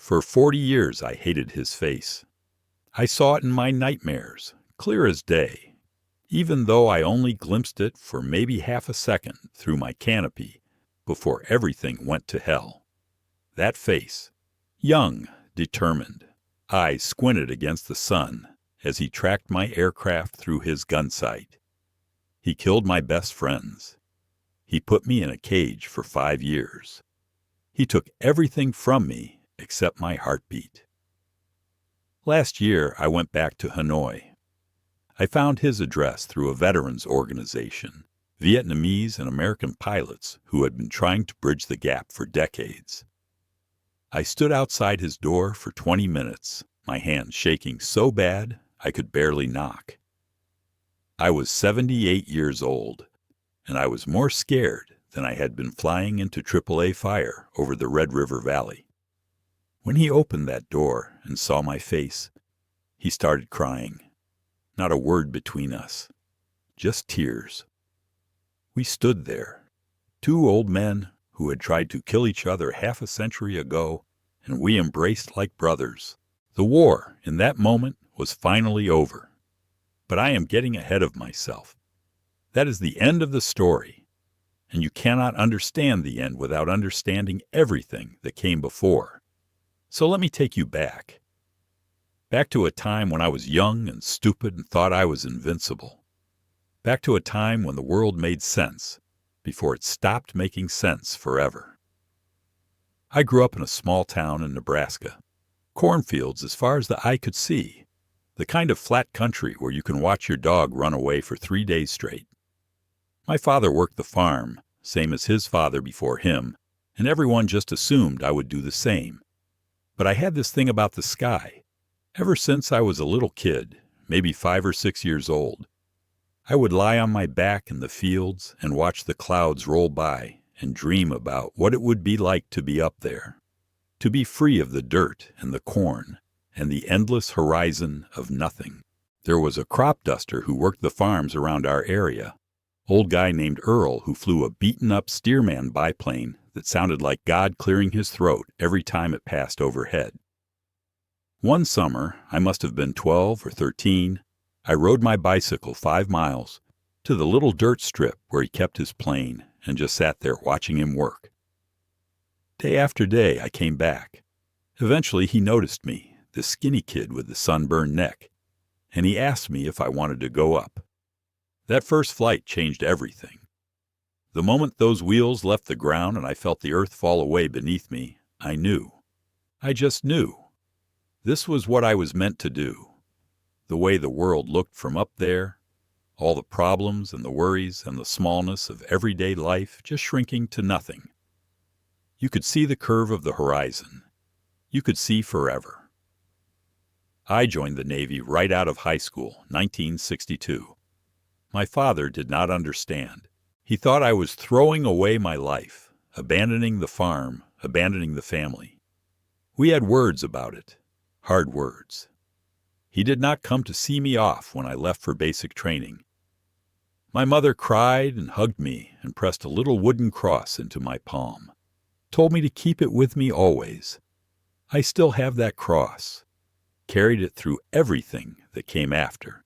For 40 years I hated his face. I saw it in my nightmares, clear as day, even though I only glimpsed it for maybe half a second through my canopy before everything went to hell. That face, young, determined, eyes squinted against the sun as he tracked my aircraft through his gun sight. He killed my best friends. He put me in a cage for 5 years. He took everything from me except my heartbeat. Last year, I went back to Hanoi. I found his address through a veterans organization, Vietnamese and American pilots who had been trying to bridge the gap for decades. I stood outside his door for 20 minutes, my hands shaking so bad I could barely knock. I was 78 years old, and I was more scared than I had been flying into AAA fire over the Red River Valley. When he opened that door and saw my face, he started crying. Not a word between us, just tears. We stood there, two old men who had tried to kill each other half a century ago, and we embraced like brothers. The war, in that moment, was finally over. But I am getting ahead of myself. That is the end of the story, and you cannot understand the end without understanding everything that came before. So let me take you back. Back to a time when I was young and stupid and thought I was invincible. Back to a time when the world made sense, before it stopped making sense forever. I grew up in a small town in Nebraska. Cornfields as far as the eye could see. The kind of flat country where you can watch your dog run away for 3 days straight. My father worked the farm, same as his father before him, and everyone just assumed I would do the same. But I had this thing about the sky. Ever since I was a little kid, maybe 5 or 6 years old, I would lie on my back in the fields and watch the clouds roll by and dream about what it would be like to be up there, to be free of the dirt and the corn and the endless horizon of nothing. There was a crop duster who worked the farms around our area, old guy named Earl who flew a beaten-up Stearman biplane that sounded like God clearing his throat every time it passed overhead. One summer, I must have been 12 or 13, I rode my bicycle 5 miles to the little dirt strip where he kept his plane and just sat there watching him work. Day after day, I came back. Eventually, he noticed me, the skinny kid with the sunburned neck, and he asked me if I wanted to go up. That first flight changed everything. The moment those wheels left the ground and I felt the earth fall away beneath me, I knew. I just knew. This was what I was meant to do. The way the world looked from up there, all the problems and the worries and the smallness of everyday life just shrinking to nothing. You could see the curve of the horizon. You could see forever. I joined the Navy right out of high school, 1962. My father did not understand. He thought I was throwing away my life, abandoning the farm, abandoning the family. We had words about it, hard words. He did not come to see me off when I left for basic training. My mother cried and hugged me and pressed a little wooden cross into my palm, told me to keep it with me always. I still have that cross. Carried it through everything that came after.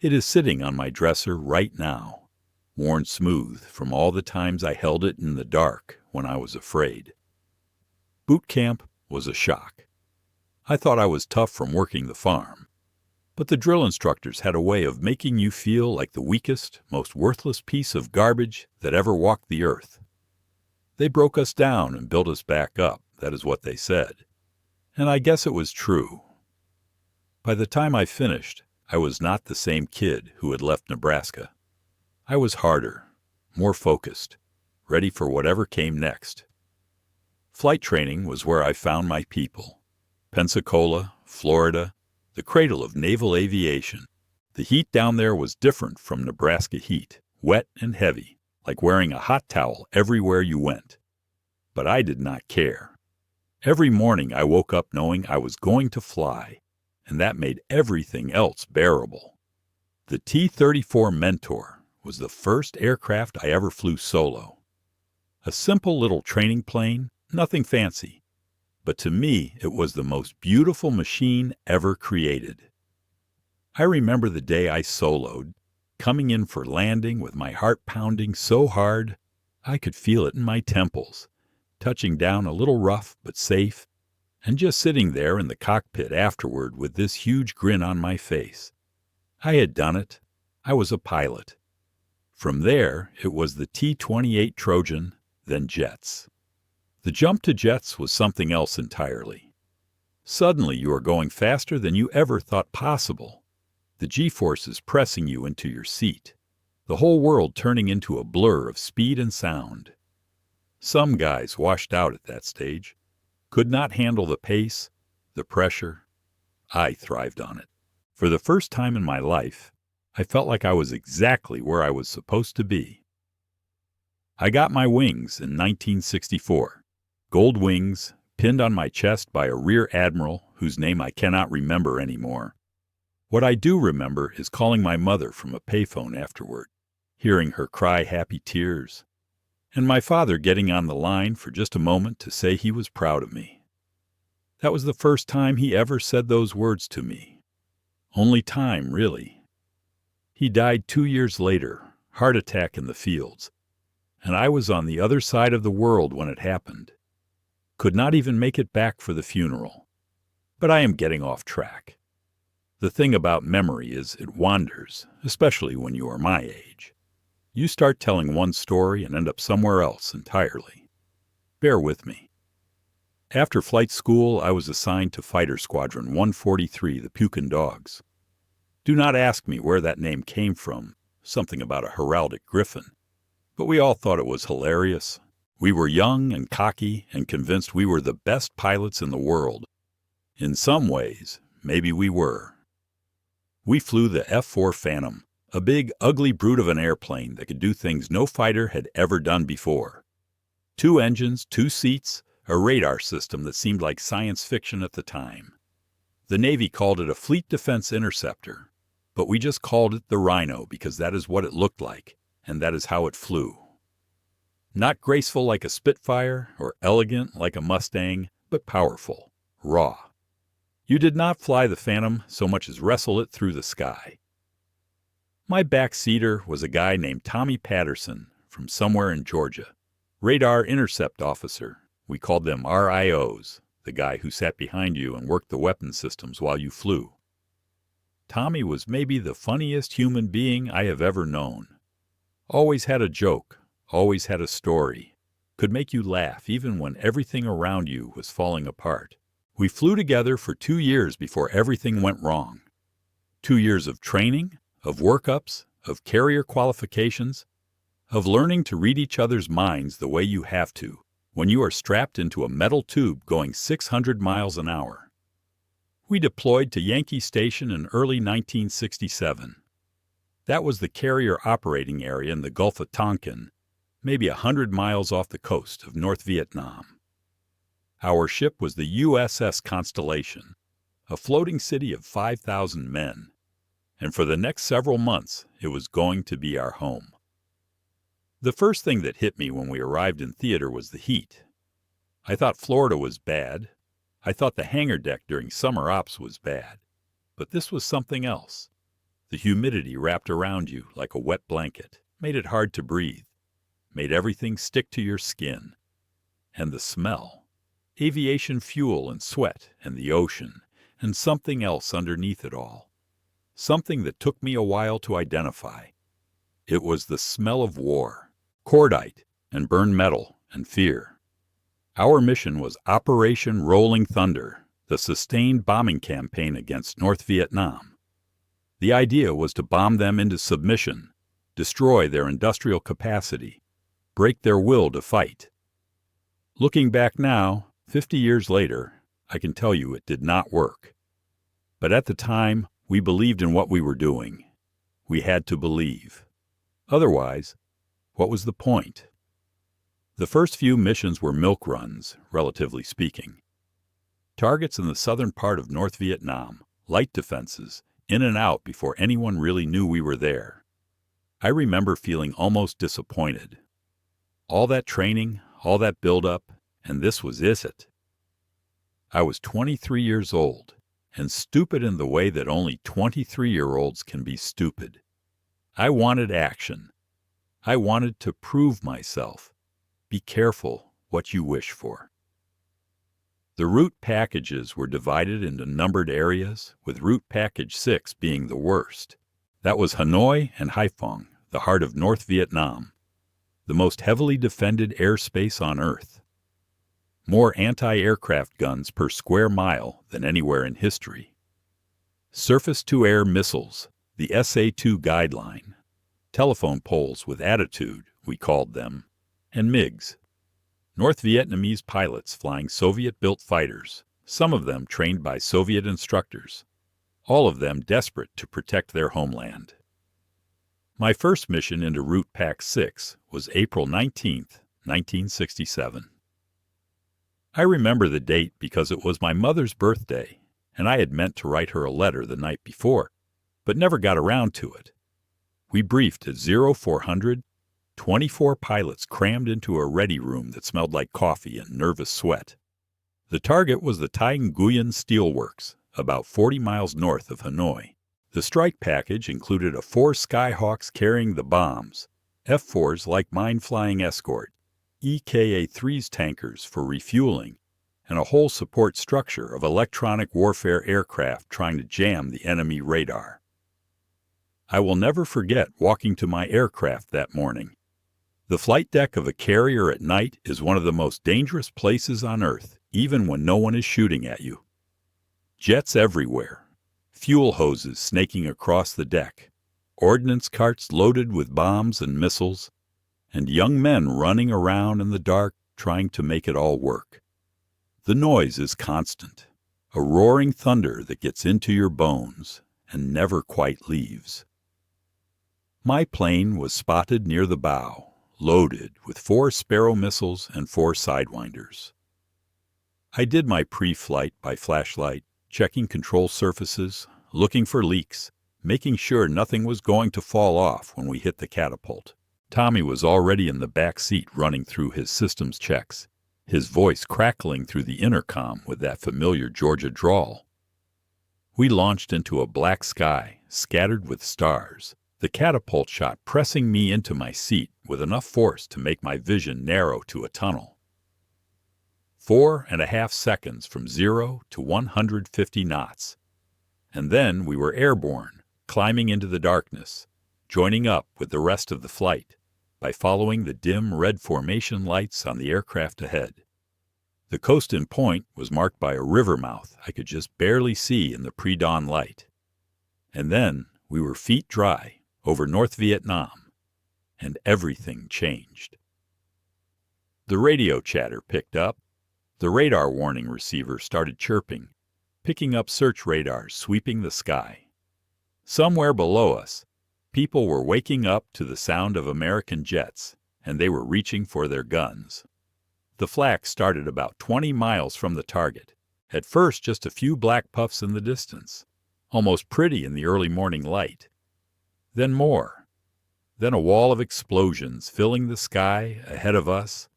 It is sitting on my dresser right now, worn smooth from all the times I held it in the dark when I was afraid. Boot camp was a shock. I thought I was tough from working the farm, but the drill instructors had a way of making you feel like the weakest, most worthless piece of garbage that ever walked the earth. They broke us down and built us back up, that is what they said. And I guess it was true. By the time I finished, I was not the same kid who had left Nebraska. I was harder, more focused, ready for whatever came next. Flight training was where I found my people. Pensacola, Florida, the cradle of naval aviation. The heat down there was different from Nebraska heat, wet and heavy, like wearing a hot towel everywhere you went. But I did not care. Every morning I woke up knowing I was going to fly, and that made everything else bearable. The T-34 Mentor was the first aircraft I ever flew solo. A simple little training plane, nothing fancy. but to me it was the most beautiful machine ever created. I remember the day I soloed, coming in for landing with my heart pounding so hard I could feel it in my temples, touching down a little rough but safe, and just sitting there in the cockpit afterward with this huge grin on my face. I had done it. I was a pilot. From there, it was the T-28 Trojan, then jets. The jump to jets was something else entirely. Suddenly you are going faster than you ever thought possible. The G-forces pressing you into your seat. The whole world turning into a blur of speed and sound. Some guys washed out at that stage. Could not handle the pace, the pressure. I thrived on it. For the first time in my life, I felt like I was exactly where I was supposed to be. I got my wings in 1964. Gold wings, pinned on my chest by a rear admiral whose name I cannot remember anymore. What I do remember is calling my mother from a payphone afterward, hearing her cry happy tears, and my father getting on the line for just a moment to say he was proud of me. That was the first time he ever said those words to me. Only time, really. He died 2 years later, heart attack in the fields, and I was on the other side of the world when it happened. Could not even make it back for the funeral. But I am getting off track. The thing about memory is it wanders, especially when you are my age. You start telling one story and end up somewhere else entirely. Bear with me. After flight school, I was assigned to Fighter Squadron 143, the Pukin Dogs. Do not ask me where that name came from, something about a heraldic griffin. But we all thought it was hilarious. We were young and cocky and convinced we were the best pilots in the world. In some ways, maybe we were. We flew the F-4 Phantom, a big, ugly brute of an airplane that could do things no fighter had ever done before. 2 engines, 2 seats, a radar system that seemed like science fiction at the time. The Navy called it a Fleet Defense Interceptor, but we just called it the Rhino because that is what it looked like, and that is how it flew. Not graceful like a Spitfire or elegant like a Mustang, but powerful, raw. You did not fly the Phantom so much as wrestle it through the sky. My backseater was a guy named Tommy Patterson from somewhere in Georgia. Radar Intercept Officer. We called them RIOs, the guy who sat behind you and worked the weapon systems while you flew. Tommy was maybe the funniest human being I have ever known. Always had a joke, always had a story. Could make you laugh even when everything around you was falling apart. We flew together for 2 years before everything went wrong. 2 years of training, of workups, of carrier qualifications, of learning to read each other's minds the way you have to when you are strapped into a metal tube going 600 miles an hour. We deployed to Yankee Station in early 1967. That was the carrier operating area in the Gulf of Tonkin, maybe 100 miles off the coast of North Vietnam. Our ship was the USS Constellation, a floating city of 5,000 men, and for the next several months it was going to be our home. The first thing that hit me when we arrived in theater was the heat. I thought Florida was bad. I thought the hangar deck during summer ops was bad. But this was something else. The humidity wrapped around you like a wet blanket, made it hard to breathe, made everything stick to your skin. And the smell. Aviation fuel and sweat and the ocean, and something else underneath it all. Something that took me a while to identify. It was the smell of war. Cordite and burned metal and fear. Our mission was Operation Rolling Thunder, the sustained bombing campaign against North Vietnam. The idea was to bomb them into submission, destroy their industrial capacity, break their will to fight. Looking back now, 50 years later, I can tell you it did not work. But at the time, we believed in what we were doing. We had to believe. Otherwise, what was the point? The first few missions were milk runs, relatively speaking. Targets in the southern part of North Vietnam, light defenses, in and out before anyone really knew we were there. I remember feeling almost disappointed. All that training, all that build-up, and this was it. I was 23 years old, and stupid in the way that only 23-year-olds can be stupid. I wanted action. I wanted to prove myself. Be careful what you wish for. The route packages were divided into numbered areas, with route package 6 being the worst. That was Hanoi and Haiphong, the heart of North Vietnam, the most heavily defended airspace on Earth. More anti-aircraft guns per square mile than anywhere in history. Surface-to-air missiles, the SA-2 guideline. Telephone poles with attitude, we called them, and MiGs. North Vietnamese pilots flying Soviet-built fighters, some of them trained by Soviet instructors, all of them desperate to protect their homeland. My first mission into Route Pack 6 was April 19, 1967. I remember the date because it was my mother's birthday, and I had meant to write her a letter the night before, but never got around to it. We briefed at 0400, 24 pilots crammed into a ready room that smelled like coffee and nervous sweat. The target was the Thai Nguyen Steelworks, about 40 miles north of Hanoi. The strike package included a 4 Skyhawks carrying the bombs, F-4s like mine-flying escort, EKA-3s tankers for refueling, and a whole support structure of electronic warfare aircraft trying to jam the enemy radar. I will never forget walking to my aircraft that morning. The flight deck of a carrier at night is one of the most dangerous places on Earth, even when no one is shooting at you. Jets everywhere, fuel hoses snaking across the deck, ordnance carts loaded with bombs and missiles, and young men running around in the dark trying to make it all work. The noise is constant, a roaring thunder that gets into your bones and never quite leaves. My plane was spotted near the bow, loaded with 4 Sparrow missiles and 4 Sidewinders. I did my pre-flight by flashlight, checking control surfaces, looking for leaks, making sure nothing was going to fall off when we hit the catapult. Tommy was already in the back seat running through his systems checks, his voice crackling through the intercom with that familiar Georgia drawl. We launched into a black sky, scattered with stars, the catapult shot pressing me into my seat with enough force to make my vision narrow to a tunnel. 4.5 seconds from 0 to 150 knots. And then we were airborne, climbing into the darkness, joining up with the rest of the flight by following the dim red formation lights on the aircraft ahead. The coast in point was marked by a river mouth I could just barely see in the pre-dawn light. And then we were feet dry over North Vietnam, and everything changed. The radio chatter picked up. The radar warning receiver started chirping, picking up search radars sweeping the sky. Somewhere below us, people were waking up to the sound of American jets, and they were reaching for their guns. The flak started about 20 miles from the target, at first just a few black puffs in the distance, almost pretty in the early morning light. Then more. Then a wall of explosions filling the sky ahead of us,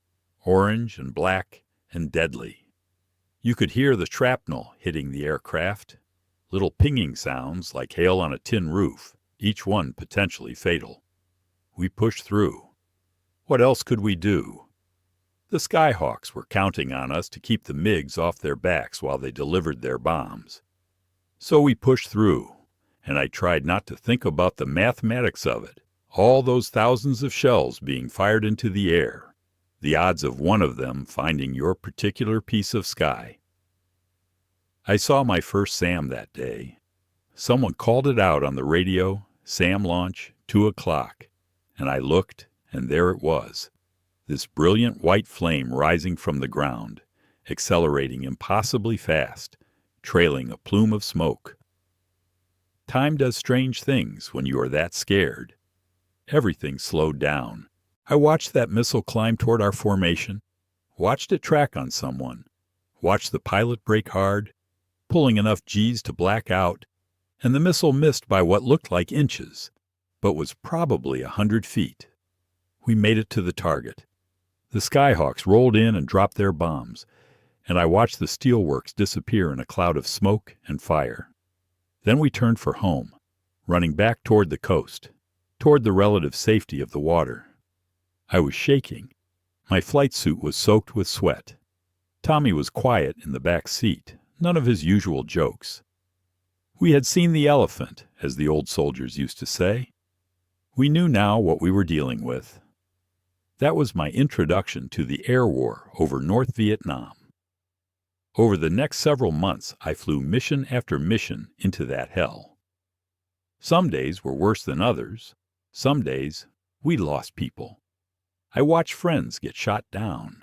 orange and black and deadly. You could hear the shrapnel hitting the aircraft, little pinging sounds like hail on a tin roof, each one potentially fatal. We pushed through. What else could we do? The Skyhawks were counting on us to keep the MiGs off their backs while they delivered their bombs. So we pushed through, and I tried not to think about the mathematics of it, all those thousands of shells being fired into the air, the odds of one of them finding your particular piece of sky. I saw my first SAM that day. Someone called it out on the radio, SAM launch, 2 o'clock, and I looked, and there it was, this brilliant white flame rising from the ground, accelerating impossibly fast, trailing a plume of smoke. Time does strange things when you are that scared. Everything slowed down. I watched that missile climb toward our formation, watched it track on someone, watched the pilot brake hard, pulling enough G's to black out, and the missile missed by what looked like inches, but was probably 100 feet. We made it to the target. The Skyhawks rolled in and dropped their bombs, and I watched the steelworks disappear in a cloud of smoke and fire. Then we turned for home, running back toward the coast, toward the relative safety of the water. I was shaking. My flight suit was soaked with sweat. Tommy was quiet in the back seat, none of his usual jokes. We had seen the elephant, as the old soldiers used to say. We knew now what we were dealing with. That was my introduction to the air war over North Vietnam. Over the next several months, I flew mission after mission into that hell. Some days were worse than others. Some days, we lost people. I watched friends get shot down,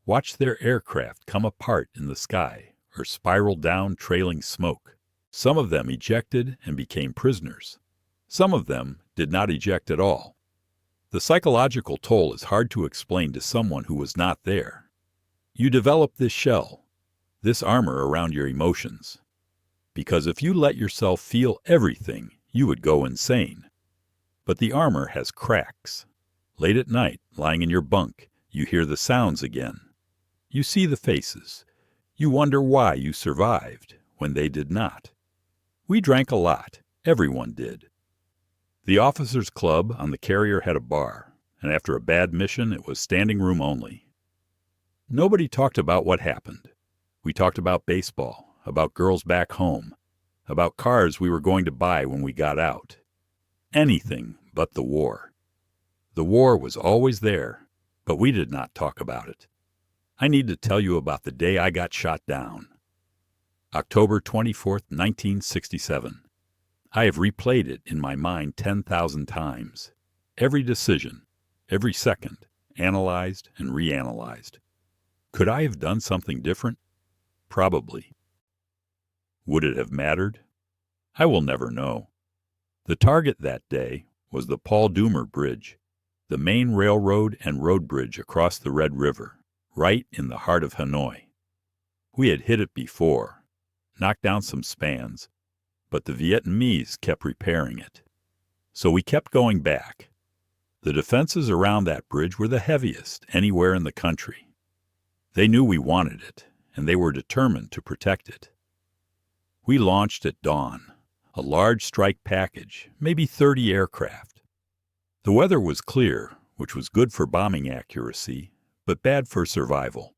watched their aircraft come apart in the sky or spiral down trailing smoke. Some of them ejected and became prisoners. Some of them did not eject at all. The psychological toll is hard to explain to someone who was not there. You develop this shell, this armor around your emotions, because if you let yourself feel everything, you would go insane. But the armor has cracks. Late at night, lying in your bunk, you hear the sounds again. You see the faces. You wonder why you survived when they did not. We drank a lot. Everyone did. The officers' club on the carrier had a bar, and after a bad mission, it was standing room only. Nobody talked about what happened. We talked about baseball, about girls back home, about cars we were going to buy when we got out. Anything but the war. The war was always there, but we did not talk about it. I need to tell you about the day I got shot down. October 24th, 1967. I have replayed it in my mind 10,000 times. Every decision, every second, analyzed and reanalyzed. Could I have done something different? Probably. Would it have mattered? I will never know. The target that day was the Paul Doomer Bridge, the main railroad and road bridge across the Red River, right in the heart of Hanoi. We had hit it before, knocked down some spans, but the Vietnamese kept repairing it. So we kept going back. The defenses around that bridge were the heaviest anywhere in the country. They knew we wanted it, and they were determined to protect it. We launched at dawn, a large strike package, maybe 30 aircraft. The weather was clear, which was good for bombing accuracy, but bad for survival.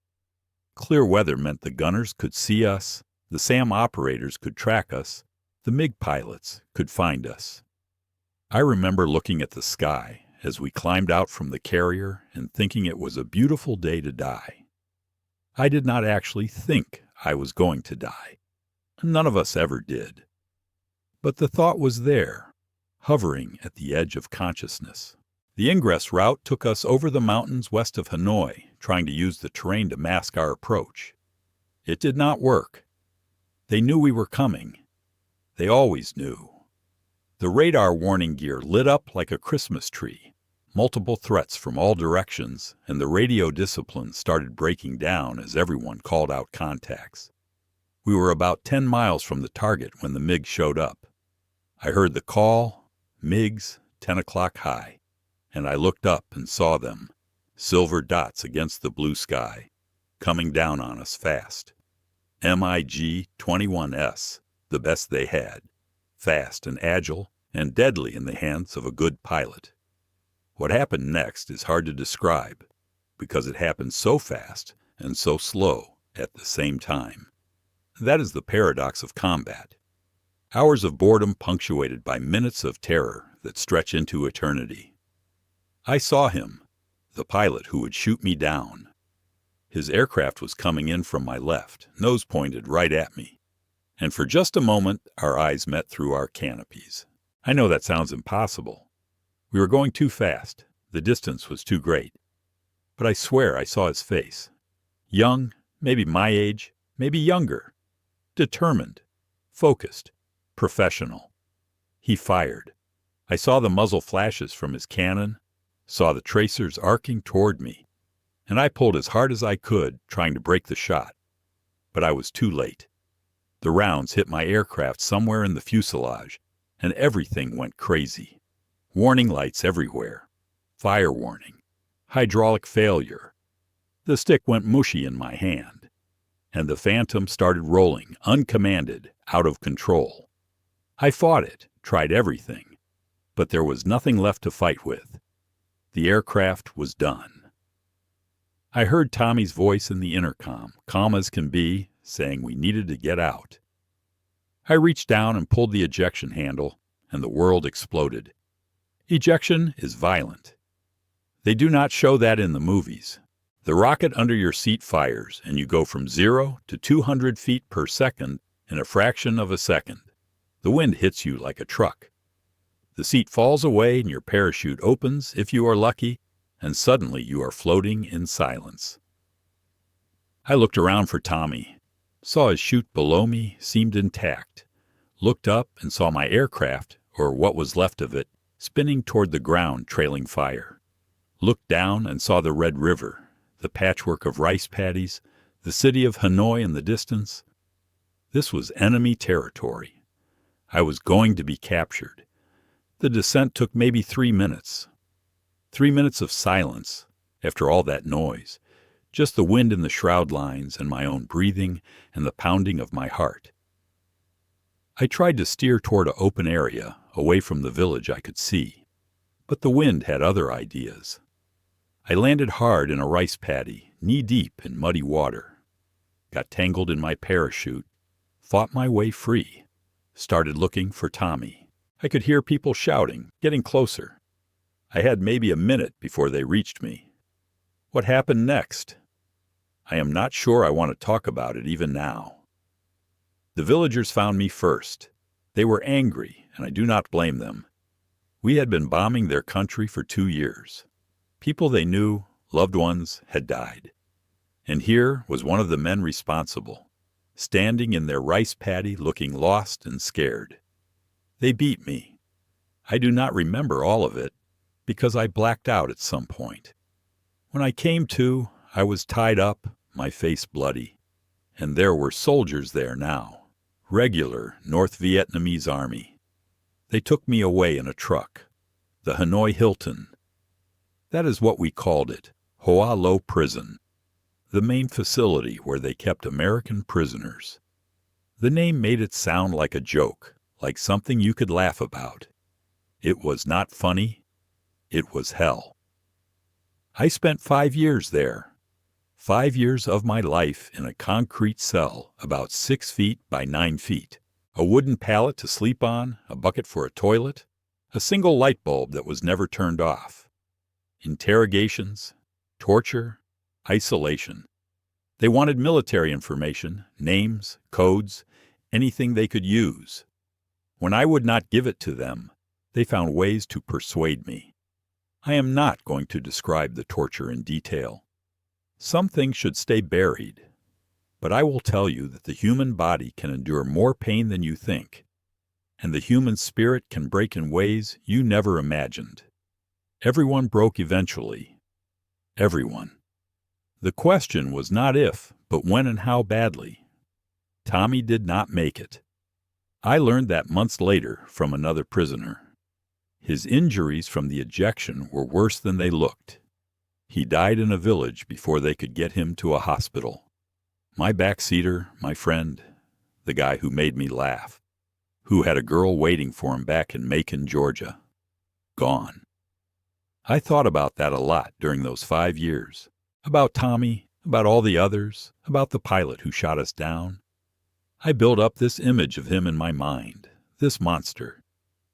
Clear weather meant the gunners could see us, the SAM operators could track us, the MiG pilots could find us. I remember looking at the sky as we climbed out from the carrier and thinking it was a beautiful day to die. I did not actually think I was going to die. None of us ever did. But the thought was there, hovering at the edge of consciousness. The ingress route took us over the mountains west of Hanoi, trying to use the terrain to mask our approach. It did not work. They knew we were coming. They always knew. The radar warning gear lit up like a Christmas tree. Multiple threats from all directions, and the radio discipline started breaking down as everyone called out contacts. We were about 10 miles from the target when the MiG showed up. I heard the call, MiGs, 10 o'clock high, and I looked up and saw them, silver dots against the blue sky, coming down on us fast. MiG-21S, the best they had, fast and agile and deadly in the hands of a good pilot. What happened next is hard to describe, because it happened so fast and so slow at the same time. That is the paradox of combat. Hours of boredom punctuated by minutes of terror that stretch into eternity. I saw him, the pilot who would shoot me down. His aircraft was coming in from my left, nose pointed right at me. And for just a moment, our eyes met through our canopies. I know that sounds impossible. We were going too fast. The distance was too great. But I swear I saw his face. Young, maybe my age, maybe younger. Determined, focused, professional. He fired. I saw the muzzle flashes from his cannon, saw the tracers arcing toward me, and I pulled as hard as I could, trying to break the shot. But I was too late. The rounds hit my aircraft somewhere in the fuselage, and everything went crazy. Warning lights everywhere. Fire warning. Hydraulic failure. The stick went mushy in my hand. and the Phantom started rolling, uncommanded, out of control. I fought it, tried everything, but there was nothing left to fight with. The aircraft was done. I heard Tommy's voice in the intercom, calm as can be, saying we needed to get out. I reached down and pulled the ejection handle, and the world exploded. Ejection is violent. They do not show that in the movies. The rocket under your seat fires, and you go from 0 to 200 feet per second in a fraction of a second. The wind hits you like a truck. The seat falls away and your parachute opens, if you are lucky, and suddenly you are floating in silence. I looked around for Tommy, saw his chute below me seemed intact, looked up and saw my aircraft, or what was left of it, spinning toward the ground trailing fire. Looked down and saw the Red River, the patchwork of rice paddies, the city of Hanoi in the distance. This was enemy territory. I was going to be captured. The descent took maybe 3 minutes. 3 minutes of silence, after all that noise, just the wind in the shroud lines and my own breathing and the pounding of my heart. I tried to steer toward an open area, away from the village I could see, but the wind had other ideas. I landed hard in a rice paddy, knee-deep in muddy water, got tangled in my parachute, fought my way free, started looking for Tommy. I could hear people shouting, getting closer. I had maybe a minute before they reached me. What happened next? I am not sure I want to talk about it even now. The villagers found me first. They were angry, and I do not blame them. We had been bombing their country for 2 years. People they knew, loved ones, had died. And here was one of the men responsible, standing in their rice paddy looking lost and scared. They beat me. I do not remember all of it, because I blacked out at some point. When I came to, I was tied up, my face bloody, and there were soldiers there now, regular North Vietnamese army. They took me away in a truck, the Hanoi Hilton. That is what we called it, Hoa Lo Prison, the main facility where they kept American prisoners. The name made it sound like a joke, like something you could laugh about. It was not funny. It was hell. I spent 5 years there. 5 years of my life in a concrete cell about 6 feet by 9 feet. A wooden pallet to sleep on, a bucket for a toilet, a single light bulb that was never turned off. Interrogations, torture, isolation. They wanted military information, names, codes, anything they could use. When I would not give it to them, they found ways to persuade me. I am not going to describe the torture in detail. Some things should stay buried, but I will tell you that the human body can endure more pain than you think, and the human spirit can break in ways you never imagined. Everyone broke eventually. Everyone. The question was not if, but when and how badly. Tommy did not make it. I learned that months later from another prisoner. His injuries from the ejection were worse than they looked. He died in a village before they could get him to a hospital. My backseater, my friend, the guy who made me laugh, who had a girl waiting for him back in Macon, Georgia, gone. I thought about that a lot during those 5 years, about Tommy, about all the others, about the pilot who shot us down. I built up this image of him in my mind, this monster,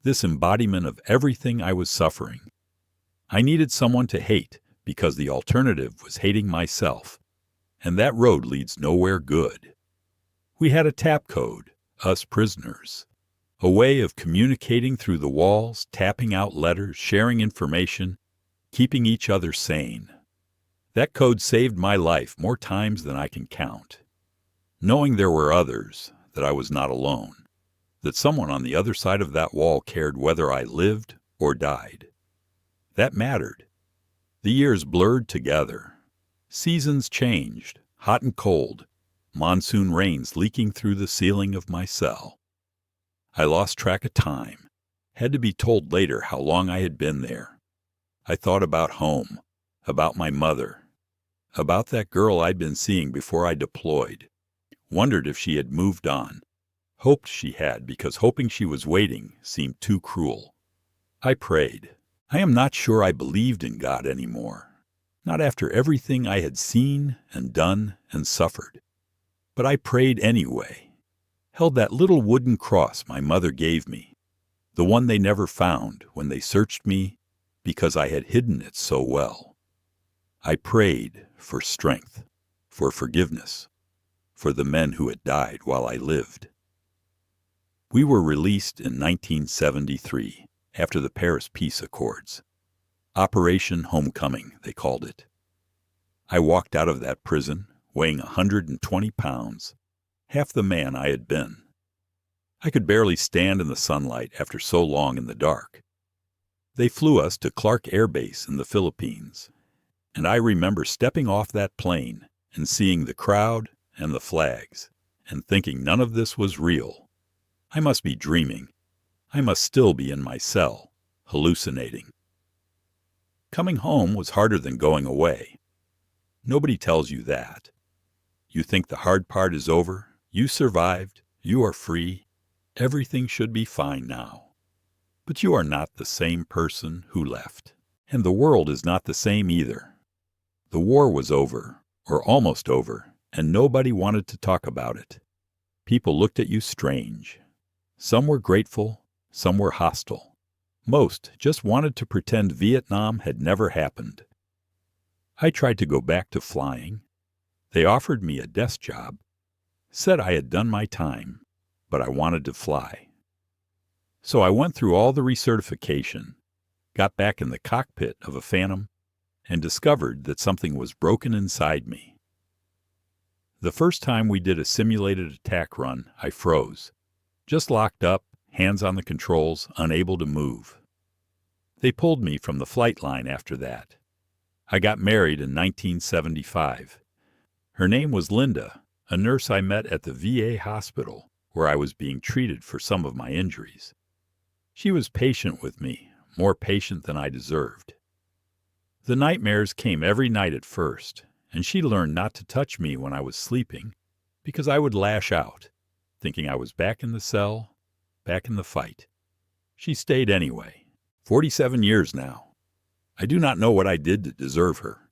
this embodiment of everything I was suffering. I needed someone to hate because the alternative was hating myself, and that road leads nowhere good. We had a tap code, us prisoners, a way of communicating through the walls, tapping out letters, sharing information, keeping each other sane. That code saved my life more times than I can count. Knowing there were others, that I was not alone, that someone on the other side of that wall cared whether I lived or died. That mattered. The years blurred together. Seasons changed, hot and cold, monsoon rains leaking through the ceiling of my cell. I lost track of time, had to be told later how long I had been there. I thought about home, about my mother, about that girl I'd been seeing before I deployed, wondered if she had moved on, hoped she had because hoping she was waiting seemed too cruel. I prayed. I am not sure I believed in God anymore, not after everything I had seen and done and suffered. But I prayed anyway, held that little wooden cross my mother gave me, the one they never found when they searched me because I had hidden it so well. I prayed for strength, for forgiveness, for the men who had died while I lived. We were released in 1973 after the Paris Peace Accords. Operation Homecoming, they called it. I walked out of that prison weighing 120 pounds, half the man I had been. I could barely stand in the sunlight after so long in the dark. They flew us to Clark Air Base in the Philippines, and I remember stepping off that plane and seeing the crowd and the flags, and thinking none of this was real. I must be dreaming. I must still be in my cell, hallucinating. Coming home was harder than going away. Nobody tells you that. You think the hard part is over, you survived, you are free, everything should be fine now. But you are not the same person who left, and the world is not the same either. The war was over, or almost over, and nobody wanted to talk about it. People looked at you strange. Some were grateful, some were hostile. Most just wanted to pretend Vietnam had never happened. I tried to go back to flying. They offered me a desk job, said I had done my time, but I wanted to fly. So I went through all the recertification, got back in the cockpit of a Phantom, and discovered that something was broken inside me. The first time we did a simulated attack run, I froze, just locked up, hands on the controls, unable to move. They pulled me from the flight line after that. I got married in 1975. Her name was Linda, a nurse I met at the VA hospital where I was being treated for some of my injuries. She was patient with me, more patient than I deserved. The nightmares came every night at first, and she learned not to touch me when I was sleeping because I would lash out, thinking I was back in the cell, back in the fight. She stayed anyway. 47 years now. I do not know what I did to deserve her.